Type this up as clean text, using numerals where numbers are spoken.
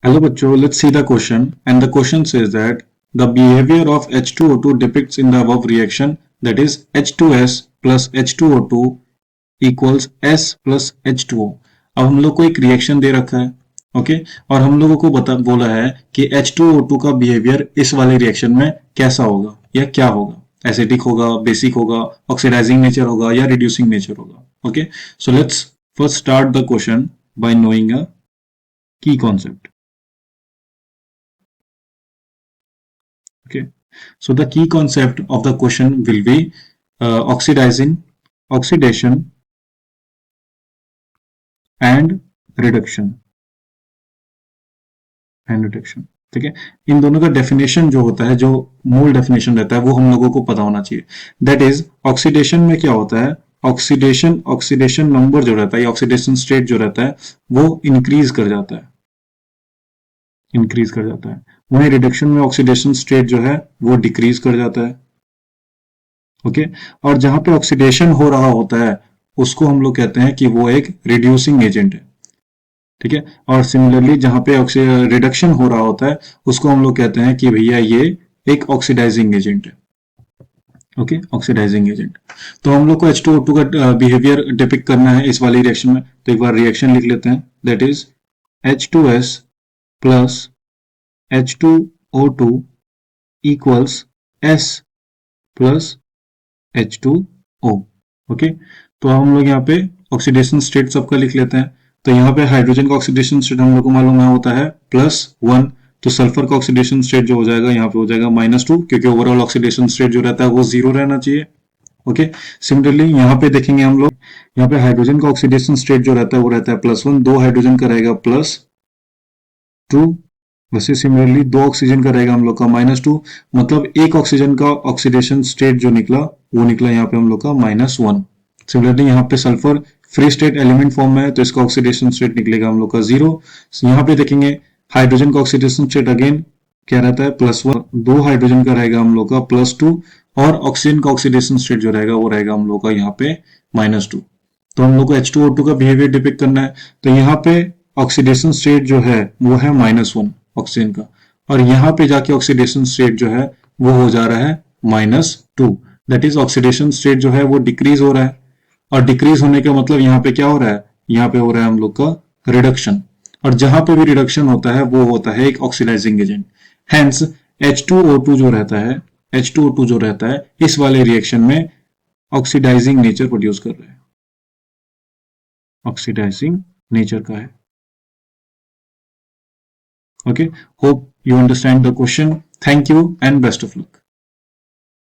Hello बच्चों, let's see the question and the question says that the behavior of H2O2 depicts in the above reaction, that is H2S plus H2O2 equals S plus H2O। अब हम लोग को एक reaction दे रखा है, okay, और हम लोगों को बोला है कि H2O2 का बिहेवियर इस वाले रिएक्शन में कैसा होगा या क्या होगा, एसिडिक होगा, बेसिक होगा, ऑक्सीडाइजिंग नेचर होगा या रिड्यूसिंग नेचर होगा। Okay, so let's first start the question by knowing a की concept. Okay, so the key concept of the question will be oxidation and reduction ठीक है। इन दोनों का डेफिनेशन जो होता है, जो मूल डेफिनेशन रहता है, वो हम लोगों को पता होना चाहिए। दैट इज ऑक्सीडेशन में क्या होता है, ऑक्सीडेशन नंबर जो रहता है या ऑक्सीडेशन स्टेट जो रहता है वो इंक्रीज कर जाता है, वहीं रिडक्शन में ऑक्सीडेशन स्टेट जो है वो डिक्रीज कर जाता है। ओके, और जहां पे ऑक्सीडेशन हो रहा होता है उसको हम लोग कहते हैं कि वो एक रिड्यूसिंग एजेंट है, ठीक है। और सिमिलरली जहां पे रिडक्शन हो रहा होता है उसको हम लोग कहते हैं कि भैया ये एक ऑक्सीडाइजिंग एजेंट है। Okay, oxidising agent. तो हम लोग को H2O2 का बिहेवियर डिपिक्ट करना है इस वाली रिएक्शन में, तो एक बार रिएक्शन लिख लेते हैं। That is H2S plus H2O2 equals S plus H2O। Okay, तो हम लोग यहाँ पे ऑक्सीडेशन स्टेट सबका लिख लेते हैं। तो यहाँ पे हाइड्रोजन का ऑक्सीडेशन स्टेट हम लोग को मालूम है होता है +1, तो सल्फर का ऑक्सीडेशन स्टेट जो हो जाएगा यहाँ पे हो जाएगा -2, क्योंकि ओवरऑल ऑक्सीडेशन स्टेट जो रहता है वो 0 रहना चाहिए। ओके, सिमिलरली यहाँ पे देखेंगे हम लोग, यहाँ पे हाइड्रोजन का ऑक्सीडेशन स्टेट जो रहता है वो रहता है +1, 2 हाइड्रोजन का रहेगा +2, वैसे सिमिलरली 2 ऑक्सीजन का रहेगा हम लोग का -2, मतलब एक ऑक्सीजन का ऑक्सीडेशन स्टेट जो निकला वो निकला यहाँ पे हम लोग का -1। सिमिलरली यहाँ पे sulphur free state element form में है तो इसका ऑक्सीडेशन स्टेट निकलेगा हम लोग का 0। यहाँ पे देखेंगे हाइड्रोजन का ऑक्सीडेशन स्टेट अगेन क्या रहता है +1, 2 हाइड्रोजन का रहेगा हम लोग का +2, और ऑक्सीजन का ऑक्सीडेशन स्टेट जो रहेगा वो रहेगा हम लोग का यहाँ पे -2। तो हम लोग को H2O2 का बिहेवियर डिपिक्ट करना है, तो यहाँ पे ऑक्सीडेशन स्टेट जो है वो है -1 ऑक्सीजन का, और यहाँ पे जाके ऑक्सीडेशन स्टेट जो है वो हो जा रहा है -2। दैट इज ऑक्सीडेशन स्टेट जो है वो डिक्रीज हो रहा है, और डिक्रीज होने का मतलब यहाँ पे क्या हो रहा है, यहाँ पे हो रहा है हम लोग का रिडक्शन, और जहां पे भी रिडक्शन होता है वो होता है एक ऑक्सीडाइजिंग एजेंट। हेंस H2O2 जो रहता है, H2O2 जो रहता है इस वाले रिएक्शन में ऑक्सीडाइजिंग नेचर प्रोड्यूस कर रहा है, ऑक्सीडाइजिंग नेचर का है। Okay, hope you understand the question. Thank you and best of luck.